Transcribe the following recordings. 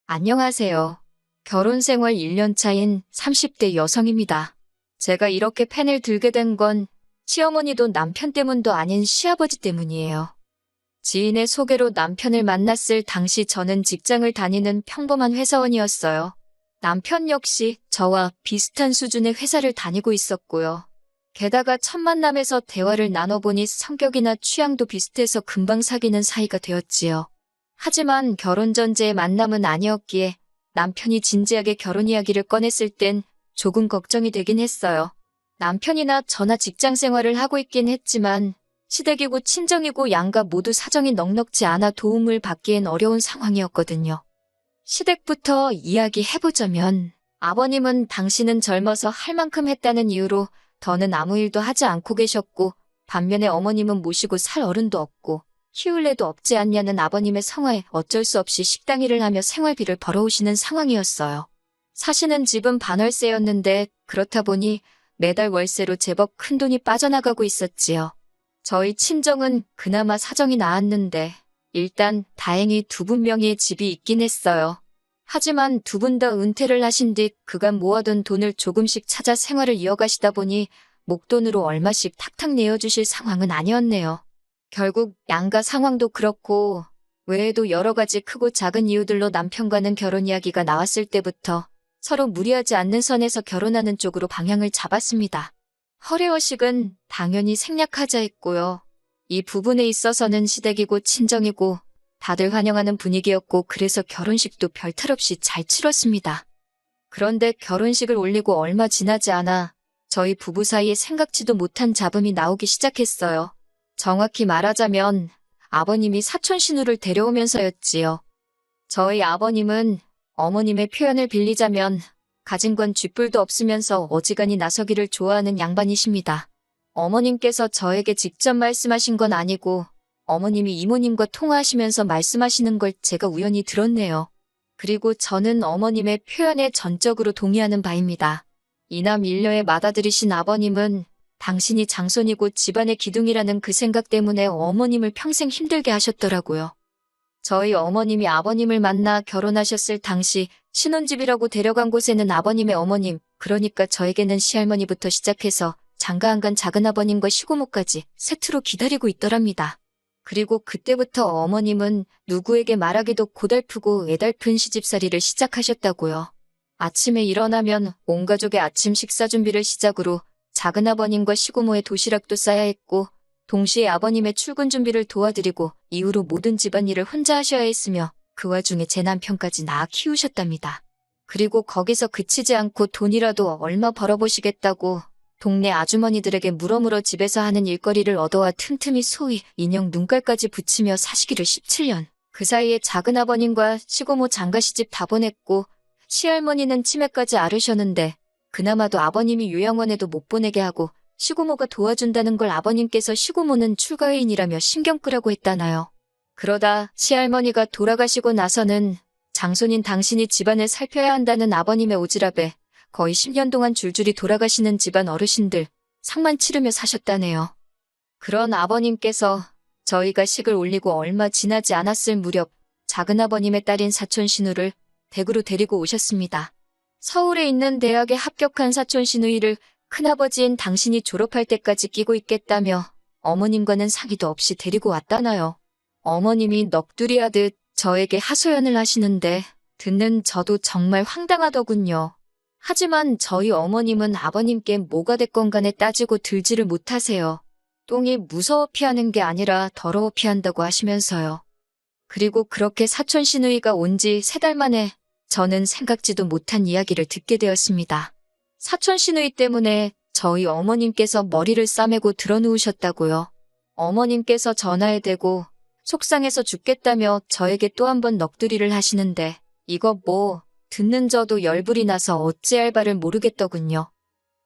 안녕하세요. 결혼 생활 1년 차인 30대 여성입니다. 제가 이렇게 펜을 들게 된 건 시어머니도 남편 때문도 아닌 시아버지 때문이에요. 지인의 소개로 남편을 만났을 당시 저는 직장을 다니는 평범한 회사원이었어요. 남편 역시 저와 비슷한 수준의 회사를 다니고 있었고요. 게다가 첫 만남에서 대화를 나눠보니 성격이나 취향도 비슷해서 금방 사귀는 사이가 되었지요. 하지만 결혼 전제의 만남은 아니었기에 남편이 진지하게 결혼 이야기를 꺼냈을 땐 조금 걱정이 되긴 했어요. 남편이나 저나 직장 생활을 하고 있긴 했지만 시댁이고 친정이고 양가 모두 사정이 넉넉지 않아 도움을 받기엔 어려운 상황이었거든요. 시댁부터 이야기해보자면 아버님은 당신은 젊어서 할 만큼 했다는 이유로 더는 아무 일도 하지 않고 계셨고 반면에 어머님은 모시고 살 어른도 없고 키울 애도 없지 않냐는 아버님의 성화에 어쩔 수 없이 식당 일을 하며 생활비를 벌어오시는 상황이었어요. 사시는 집은 반월세였는데 그렇다 보니 매달 월세로 제법 큰돈이 빠져나가고 있었지요. 저희 친정은 그나마 사정이 나았는데 일단 다행히 두 분 명의의 집이 있긴 했어요. 하지만 두 분 다 은퇴를 하신 뒤 그간 모아둔 돈을 조금씩 찾아 생활을 이어가시다 보니 목돈으로 얼마씩 탁탁 내어주실 상황은 아니었네요. 결국 양가 상황도 그렇고 외에도 여러 가지 크고 작은 이유들로 남편과는 결혼 이야기가 나왔을 때부터 서로 무리하지 않는 선에서 결혼하는 쪽으로 방향을 잡았습니다. 허례허식은 당연히 생략하자 했고요. 이 부분에 있어서는 시댁이고 친정이고 다들 환영하는 분위기였고 그래서 결혼식도 별탈 없이 잘 치렀습니다. 그런데 결혼식을 올리고 얼마 지나지 않아 저희 부부 사이에 생각지도 못한 잡음이 나오기 시작했어요. 정확히 말하자면 아버님이 사촌 신우를 데려오면서였지요. 저희 아버님은 어머님의 표현을 빌리자면 가진 건 쥐뿔도 없으면서 어지간히 나서기를 좋아하는 양반이십니다. 어머님께서 저에게 직접 말씀하신 건 아니고 어머님이 이모님과 통화하시면서 말씀하시는 걸 제가 우연히 들었네요. 그리고 저는 어머님의 표현에 전적으로 동의하는 바입니다. 이남 일녀에 맏아들이신 아버님은 당신이 장손이고 집안의 기둥이라는 그 생각 때문에 어머님을 평생 힘들게 하셨더라고요. 저희 어머님이 아버님을 만나 결혼하셨을 당시 신혼집이라고 데려간 곳에는 아버님의 어머님, 그러니까 저에게는 시할머니부터 시작해서 장가안간 작은아버님과 시고모까지 세트로 기다리고 있더랍니다. 그리고 그때부터 어머님은 누구에게 말하기도 고달프고 애달픈 시집살이를 시작하셨다고요. 아침에 일어나면 온 가족의 아침 식사 준비를 시작으로 작은아버님과 시고모의 도시락도 싸야 했고 동시에 아버님의 출근 준비를 도와드리고 이후로 모든 집안일을 혼자 하셔야 했으며 그 와중에 제 남편까지 낳아 키우셨답니다. 그리고 거기서 그치지 않고 돈이라도 얼마 벌어보시겠다고 동네 아주머니들에게 물어물어 집에서 하는 일거리를 얻어와 틈틈이 소위 인형 눈깔까지 붙이며 사시기를 17년. 그 사이에 작은아버님과 시고모 장가시집 다 보냈고 시할머니는 치매까지 앓으셨는데 그나마도 아버님이 요양원에도 못 보내게 하고 시고모가 도와준다는 걸 아버님께서 시고모는 출가회인이라며 신경 끄라고 했다나요. 그러다 시할머니가 돌아가시고 나서는 장손인 당신이 집안을 살펴야 한다는 아버님의 오지랖에 거의 10년 동안 줄줄이 돌아가시는 집안 어르신들 상만 치르며 사셨다네요. 그런 아버님께서 저희가 식을 올리고 얼마 지나지 않았을 무렵 작은아버님의 딸인 사촌 신우를 댁으로 데리고 오셨습니다. 서울에 있는 대학에 합격한 사촌 신우이를 큰아버지인 당신이 졸업할 때까지 끼고 있겠다며 어머님과는 상의도 없이 데리고 왔다나요. 어머님이 넋두리하듯 저에게 하소연을 하시는데 듣는 저도 정말 황당하더군요. 하지만 저희 어머님은 아버님께 뭐가 됐건 간에 따지고 들지를 못하세요. 똥이 무서워 피하는 게 아니라 더러워 피한다고 하시면서요. 그리고 그렇게 사촌 시누이가 온 지 3달 만에 저는 생각지도 못한 이야기를 듣게 되었습니다. 사촌 시누이 때문에 저희 어머님께서 머리를 싸매고 드러누우셨다고요. 어머님께서 전화에 대고 속상해서 죽겠다며 저에게 또 한 번 넋두리를 하시는데 이거 뭐 듣는 저도 열불이 나서 어찌할 바를 모르겠더군요.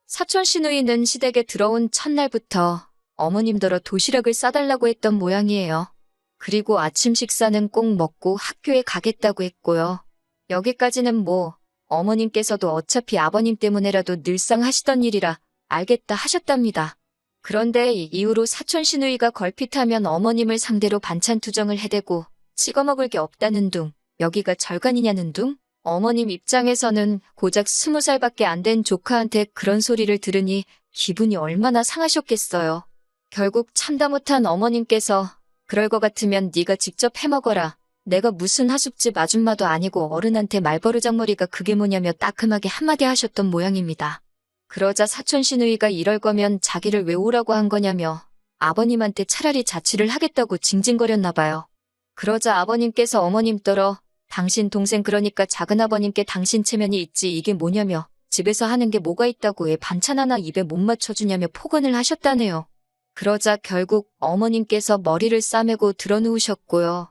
사촌 시누이는 시댁에 들어온 첫날부터 어머님더러 도시락을 싸달라고 했던 모양이에요. 그리고 아침 식사는 꼭 먹고 학교에 가겠다고 했고요. 여기까지는 뭐 어머님께서도 어차피 아버님 때문에라도 늘상 하시던 일이라 알겠다 하셨답니다. 그런데 이후로 사촌 시누이가 걸핏하면 어머님을 상대로 반찬 투정을 해대고 찍어먹을 게 없다는 둥 여기가 절간이냐는 둥? 어머님 입장에서는 고작 20살밖에 안 된 조카한테 그런 소리를 들으니 기분이 얼마나 상하셨겠어요. 결국 참다 못한 어머님께서 그럴 것 같으면 네가 직접 해먹어라. 내가 무슨 하숙집 아줌마도 아니고 어른한테 말버르장머리가 그게 뭐냐며 따끔하게 한마디 하셨던 모양입니다. 그러자 사촌 시누이가 이럴 거면 자기를 왜 오라고 한 거냐며 아버님한테 차라리 자취를 하겠다고 징징거렸나 봐요. 그러자 아버님께서 어머님 떨어 당신 동생 그러니까 작은아버님께 당신 체면이 있지 이게 뭐냐며 집에서 하는 게 뭐가 있다고 애 반찬 하나 입에 못 맞춰주냐며 폭언을 하셨다네요. 그러자 결국 어머님께서 머리를 싸매고 드러누우셨고요.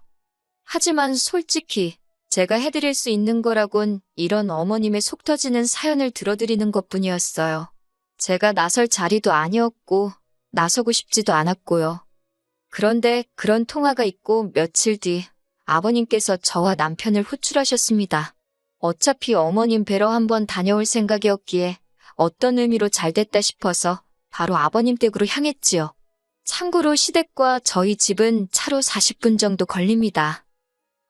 하지만 솔직히 제가 해드릴 수 있는 거라곤 이런 어머님의 속 터지는 사연을 들어드리는 것뿐이었어요. 제가 나설 자리도 아니었고 나서고 싶지도 않았고요. 그런데 그런 통화가 있고 며칠 뒤 아버님께서 저와 남편을 호출하셨습니다. 어차피 어머님 뵈러 한번 다녀올 생각이었기에 어떤 의미로 잘됐다 싶어서 바로 아버님 댁으로 향했지요. 참고로 시댁과 저희 집은 차로 40분 정도 걸립니다.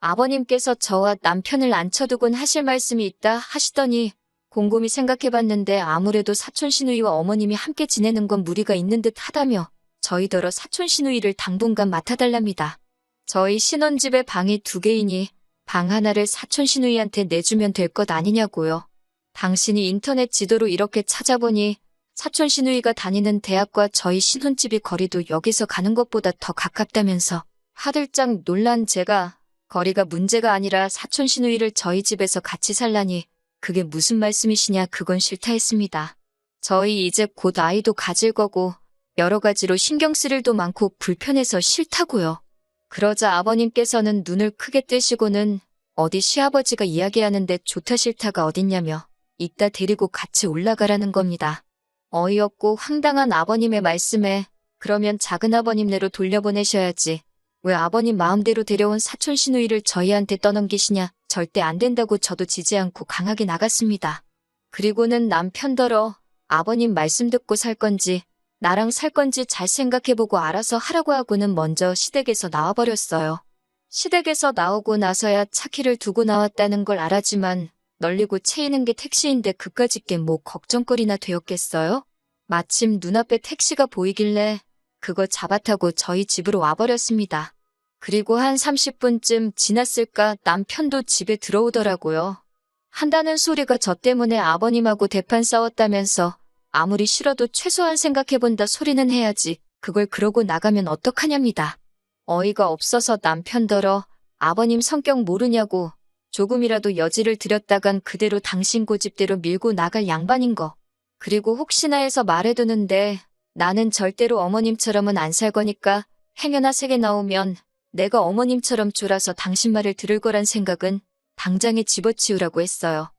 아버님께서 저와 남편을 앉혀두곤 하실 말씀이 있다 하시더니 곰곰이 생각해봤는데 아무래도 사촌 시누이와 어머님이 함께 지내는 건 무리가 있는 듯 하다며 저희더러 사촌 시누이를 당분간 맡아달랍니다. 저희 신혼집에 방이 2개이니 방 하나를 사촌 시누이한테 내주면 될 것 아니냐고요. 당신이 인터넷 지도로 이렇게 찾아보니 사촌 시누이가 다니는 대학과 저희 신혼집이 거리도 여기서 가는 것보다 더 가깝다면서 화들짝 놀란 제가 거리가 문제가 아니라 사촌 시누이를 저희 집에서 같이 살라니 그게 무슨 말씀이시냐 그건 싫다 했습니다. 저희 이제 곧 아이도 가질 거고 여러 가지로 신경 쓸 일도 많고 불편해서 싫다고요. 그러자 아버님께서는 눈을 크게 뜨시고는 어디 시아버지가 이야기하는데 좋다 싫다가 어딨냐며 이따 데리고 같이 올라가라는 겁니다. 어이없고 황당한 아버님의 말씀에 그러면 작은아버님네로 돌려보내셔야지. 왜 아버님 마음대로 데려온 사촌 시누이를 저희한테 떠넘기시냐. 절대 안 된다고 저도 지지 않고 강하게 나갔습니다. 그리고는 남편더러 아버님 말씀 듣고 살 건지 나랑 살 건지 잘 생각해보고 알아서 하라고 하고는 먼저 시댁에서 나와버렸어요. 시댁에서 나오고 나서야 차 키를 두고 나왔다는 걸 알았지만 널리고 채이는 게 택시인데 그까짓 게 뭐 걱정거리나 되었겠어요? 마침 눈앞에 택시가 보이길래 그거 잡아타고 저희 집으로 와버렸습니다. 그리고 한 30분쯤 지났을까 남편도 집에 들어오더라고요. 한다는 소리가 저 때문에 아버님하고 대판 싸웠다면서 아무리 싫어도 최소한 생각해본다 소리는 해야지. 그걸 그러고 나가면 어떡하냐입니다. 어이가 없어서 남편더러 아버님 성격 모르냐고 조금이라도 여지를 들였다간 그대로 당신 고집대로 밀고 나갈 양반인 거. 그리고 혹시나 해서 말해두는데 나는 절대로 어머님처럼은 안 살 거니까 행여나 세게 나오면 내가 어머님처럼 졸아서 당신 말을 들을 거란 생각은 당장에 집어치우라고 했어요.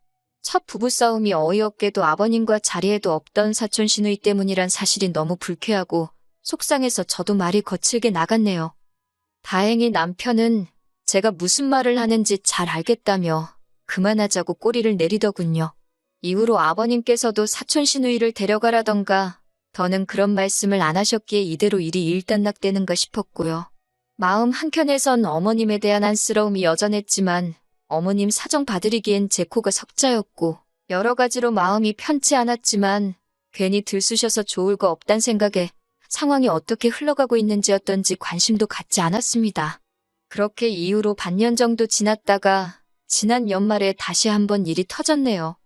첫 부부싸움이 어이없게도 아버님과 자리에도 없던 사촌 시누이 때문이란 사실이 너무 불쾌하고 속상해서 저도 말이 거칠게 나갔네요. 다행히 남편은 제가 무슨 말을 하는지 잘 알겠다며 그만하자고 꼬리를 내리더군요. 이후로 아버님께서도 사촌 시누이를 데려가라던가 더는 그런 말씀을 안 하셨기에 이대로 일이 일단락되는가 싶었고요. 마음 한켠에선 어머님에 대한 안쓰러움이 여전했지만 어머님 사정 봐드리기엔 제 코가 석자였고 여러 가지로 마음이 편치 않았지만 괜히 들쑤셔서 좋을 거 없단 생각에 상황이 어떻게 흘러가고 있는지 어떤지 관심도 갖지 않았습니다. 그렇게 이후로 반년 정도 지났다가 지난 연말에 다시 한번 일이 터졌네요.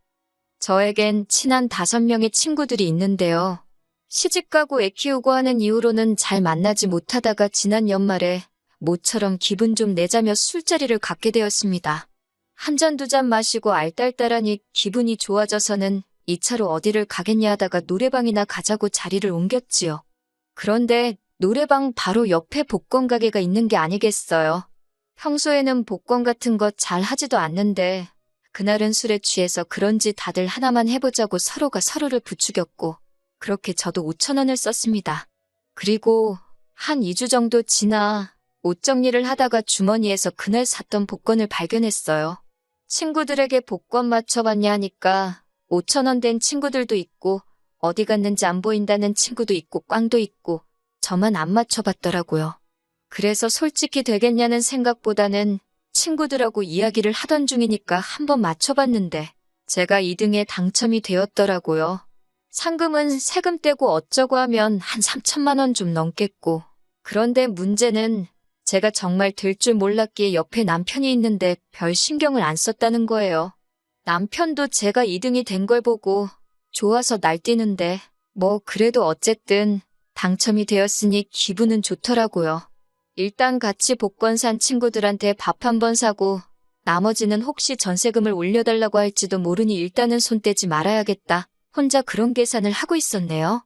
저에겐 친한 5명의 친구들이 있는데요. 시집가고 애 키우고 하는 이후로는 잘 만나지 못하다가 지난 연말에 모처럼 기분 좀 내자며 술자리를 갖게 되었습니다. 한 잔 두 잔 마시고 알딸딸하니 기분이 좋아져서는 2차로 어디를 가겠냐 하다가 노래방이나 가자고 자리를 옮겼지요. 그런데 노래방 바로 옆에 복권 가게가 있는 게 아니겠어요. 평소에는 복권 같은 거 잘 하지도 않는데 그날은 술에 취해서 그런지 다들 하나만 해보자고 서로가 서로를 부추겼고 그렇게 저도 5,000원을 썼습니다. 그리고 한 2주 정도 지나 옷 정리를 하다가 주머니에서 그날 샀던 복권을 발견했어요. 친구들에게 복권 맞춰봤냐 하니까 5,000원 된 친구들도 있고 어디 갔는지 안 보인다는 친구도 있고 꽝도 있고 저만 안 맞춰봤더라고요. 그래서 솔직히 되겠냐는 생각보다는 친구들하고 이야기를 하던 중이니까 한번 맞춰봤는데 제가 2등에 당첨이 되었더라고요. 상금은 세금 떼고 어쩌고 하면 한 3천만 원 좀 넘겠고. 그런데 문제는 제가 정말 될 줄 몰랐기에 옆에 남편이 있는데 별 신경을 안 썼다는 거예요. 남편도 제가 2등이 된 걸 보고 좋아서 날뛰는데 뭐 그래도 어쨌든 당첨이 되었으니 기분은 좋더라고요. 일단 같이 복권 산 친구들한테 밥 한 번 사고 나머지는 혹시 전세금을 올려달라고 할지도 모르니 일단은 손 떼지 말아야겠다. 혼자 그런 계산을 하고 있었네요.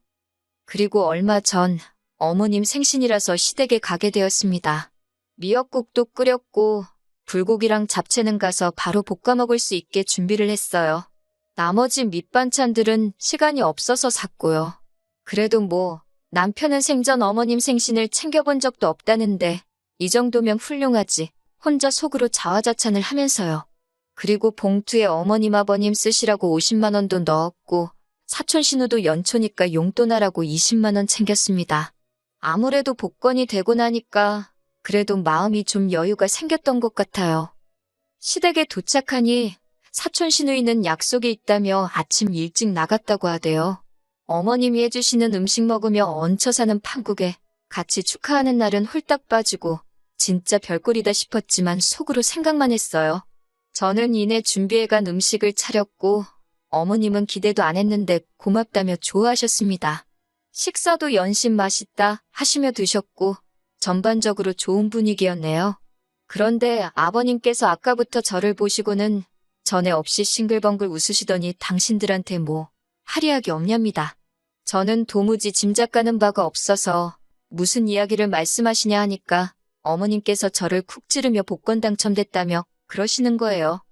그리고 얼마 전 어머님 생신이라서 시댁에 가게 되었습니다. 미역국도 끓였고 불고기랑 잡채는 가서 바로 볶아 먹을 수 있게 준비를 했어요. 나머지 밑반찬들은 시간이 없어서 샀고요. 그래도 뭐 남편은 생전 어머님 생신을 챙겨본 적도 없다는데 이 정도면 훌륭하지. 혼자 속으로 자화자찬을 하면서요. 그리고 봉투에 어머님 아버님 쓰시라고 50만 원도 넣었고 사촌 신우도 연초니까 용돈하라고 20만 원 챙겼습니다. 아무래도 복권이 되고 나니까 그래도 마음이 좀 여유가 생겼던 것 같아요. 시댁에 도착하니 사촌 시누이는 약속이 있다며 아침 일찍 나갔다고 하대요. 어머님이 해주시는 음식 먹으며 얹혀 사는 판국에 같이 축하하는 날은 홀딱 빠지고 진짜 별꼴이다 싶었지만 속으로 생각만 했어요. 저는 이내 준비해간 음식을 차렸고 어머님은 기대도 안 했는데 고맙다며 좋아하셨습니다. 식사도 연신 맛있다 하시며 드셨고 전반적으로 좋은 분위기였네요. 그런데 아버님께서 아까부터 저를 보시고는 전에 없이 싱글벙글 웃으시더니 당신들한테 뭐 할이하기 없냐입니다. 저는 도무지 짐작가는 바가 없어서 무슨 이야기를 말씀하시냐 하니까 어머님께서 저를 쿡 찌르며 복권 당첨됐다며 그러시는 거예요.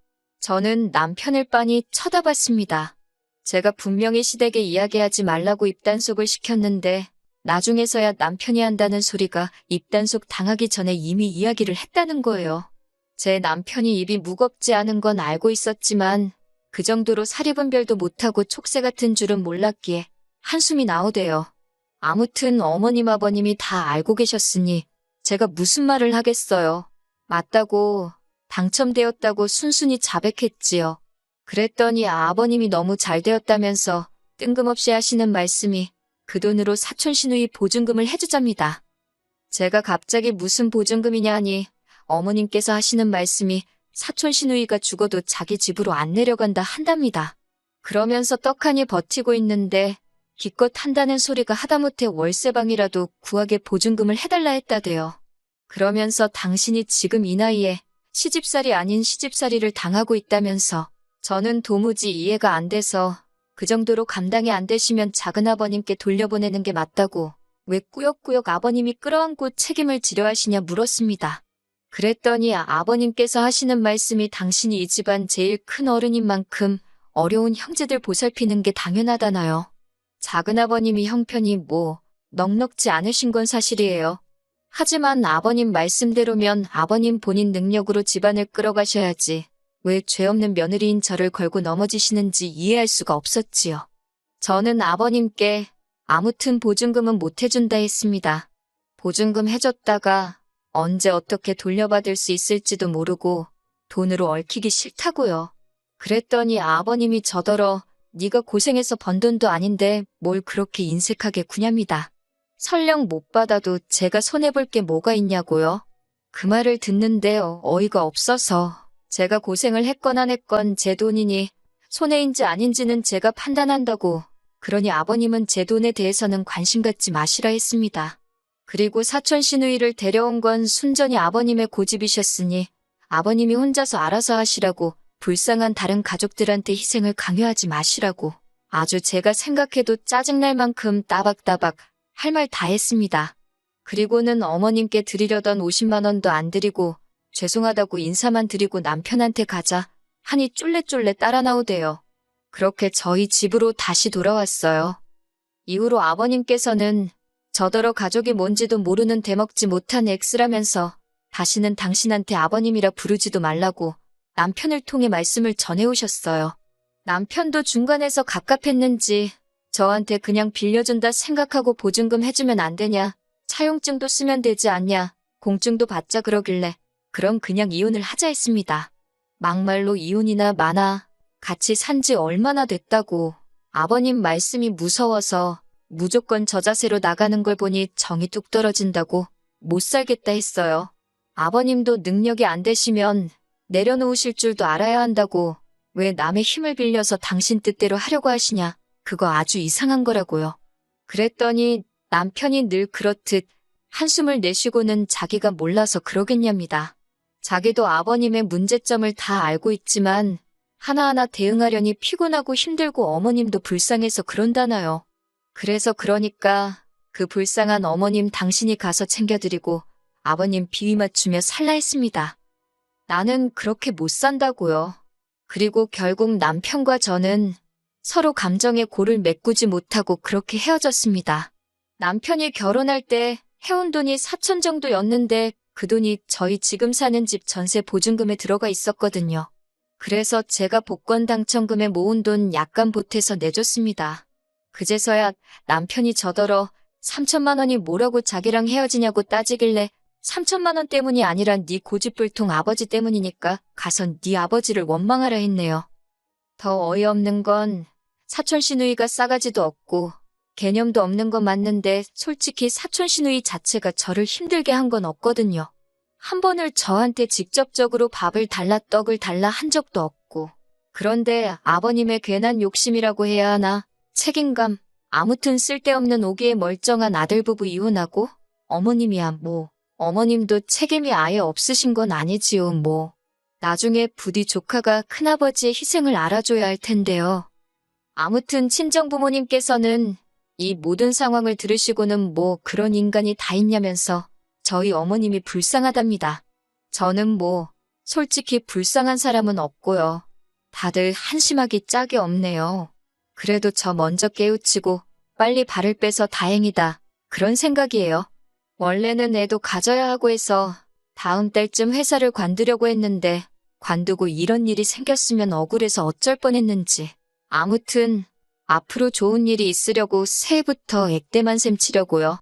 저는 남편을 빤히 쳐다봤습니다. 제가 분명히 시댁에 이야기하지 말라고 입단속을 시켰는데 나중에서야 남편이 한다는 소리가 입단속 당하기 전에 이미 이야기를 했다는 거예요. 제 남편이 입이 무겁지 않은 건 알고 있었지만 그 정도로 사리분별도 못하고 촉새 같은 줄은 몰랐기에 한숨이 나오대요. 아무튼 어머님 아버님이 다 알고 계셨으니 제가 무슨 말을 하겠어요. 맞다고 당첨되었다고 순순히 자백했지요. 그랬더니 아버님이 너무 잘 되었다면서 뜬금없이 하시는 말씀이 그 돈으로 사촌 시누이 보증금을 해주잡니다. 제가 갑자기 무슨 보증금이냐 하니 어머님께서 하시는 말씀이 사촌 시누이가 죽어도 자기 집으로 안 내려간다 한답니다. 그러면서 떡하니 버티고 있는데 기껏 한다는 소리가 하다못해 월세방이라도 구하게 보증금을 해달라 했다대요. 그러면서 당신이 지금 이 나이에 시집살이 아닌 시집살이를 당하고 있다면서 저는 도무지 이해가 안 돼서 그 정도로 감당이 안 되시면 작은아버님께 돌려보내는 게 맞다고 왜 꾸역꾸역 아버님이 끌어안고 책임을 지려 하시냐 물었습니다. 그랬더니 아버님께서 하시는 말씀이 당신이 이 집안 제일 큰 어른인 만큼 어려운 형제들 보살피는 게 당연하다나요. 작은아버님이 형편이 뭐 넉넉지 않으신 건 사실이에요. 하지만 아버님 말씀대로면 아버님 본인 능력으로 집안을 끌어가셔야지 왜 죄 없는 며느리인 저를 걸고 넘어지시는지 이해할 수가 없었지요. 저는 아버님께 아무튼 보증금은 못 해준다 했습니다. 보증금 해줬다가 언제 어떻게 돌려받을 수 있을지도 모르고 돈으로 얽히기 싫다고요. 그랬더니 아버님이 저더러 네가 고생해서 번 돈도 아닌데 뭘 그렇게 인색하게 구냐입니다. 설령 못 받아도 제가 손해볼 게 뭐가 있냐고요. 그 말을 듣는데 어이가 없어서 제가 고생을 했건 안 했건 제 돈이니 손해인지 아닌지는 제가 판단한다고 그러니 아버님은 제 돈에 대해서는 관심 갖지 마시라 했습니다. 그리고 사촌 시누이를 데려온 건 순전히 아버님의 고집이셨으니 아버님이 혼자서 알아서 하시라고 불쌍한 다른 가족들한테 희생을 강요하지 마시라고 아주 제가 생각해도 짜증날 만큼 따박따박 할 말 다 했습니다. 그리고는 어머님께 드리려던 50만 원도 안 드리고 죄송하다고 인사만 드리고 남편한테 가자 하니 쫄래쫄래 따라 나오대요. 그렇게 저희 집으로 다시 돌아왔어요. 이후로 아버님께서는 저더러 가족이 뭔지도 모르는 대먹지 못한 X라면서 다시는 당신한테 아버님이라 부르지도 말라고 남편을 통해 말씀을 전해오셨어요. 남편도 중간에서 갑갑했는지 저한테 그냥 빌려준다 생각하고 보증금 해주면 안 되냐, 차용증도 쓰면 되지 않냐, 공증도 받자 그러길래 그럼 그냥 이혼을 하자 했습니다. 막말로 이혼이나 마나 같이 산지 얼마나 됐다고. 아버님 말씀이 무서워서 무조건 저 자세로 나가는 걸 보니 정이 뚝 떨어진다고 못 살겠다 했어요. 아버님도 능력이 안 되시면 내려놓으실 줄도 알아야 한다고. 왜 남의 힘을 빌려서 당신 뜻대로 하려고 하시냐. 그거 아주 이상한 거라고요. 그랬더니 남편이 늘 그렇듯 한숨을 내쉬고는 자기가 몰라서 그러겠냐입니다. 자기도 아버님의 문제점을 다 알고 있지만 하나하나 대응하려니 피곤하고 힘들고 어머님도 불쌍해서 그런다나요. 그래서 그러니까 그 불쌍한 어머님 당신이 가서 챙겨드리고 아버님 비위 맞추며 살라 했습니다. 나는 그렇게 못 산다고요. 그리고 결국 남편과 저는 서로 감정의 골을 메꾸지 못하고 그렇게 헤어졌습니다. 남편이 결혼할 때 해온 돈이 4천 정도였는데 그 돈이 저희 지금 사는 집 전세 보증금에 들어가 있었거든요. 그래서 제가 복권 당첨금에 모은 돈 약간 보태서 내줬습니다. 그제서야 남편이 저더러 3천만 원이 뭐라고 자기랑 헤어지냐고 따지길래 3천만 원 때문이 아니라 네 고집불통 아버지 때문이니까 가선 네 아버지를 원망하라 했네요. 더 어이없는 건 사촌 시누이가 싸가지도 없고 개념도 없는 건 맞는데 솔직히 사촌 시누이 자체가 저를 힘들게 한 건 없거든요. 한 번을 저한테 직접적으로 밥을 달라 떡을 달라 한 적도 없고. 그런데 아버님의 괜한 욕심이라고 해야 하나? 책임감. 아무튼 쓸데없는 오기에 멀쩡한 아들 부부 이혼하고 어머님이야 뭐. 어머님도 책임이 아예 없으신 건 아니지요 뭐. 나중에 부디 조카가 큰아버지의 희생을 알아줘야 할 텐데요. 아무튼 친정부모님께서는 이 모든 상황을 들으시고는 뭐 그런 인간이 다 있냐면서 저희 어머님이 불쌍하답니다. 저는 뭐 솔직히 불쌍한 사람은 없고요. 다들 한심하기 짝이 없네요. 그래도 저 먼저 깨우치고 빨리 발을 빼서 다행이다. 그런 생각이에요. 원래는 애도 가져야 하고 해서 다음 달쯤 회사를 관두려고 했는데 관두고 이런 일이 생겼으면 억울해서 어쩔 뻔했는지. 아무튼 앞으로 좋은 일이 있으려고 새해부터 액대만 셈치려고요.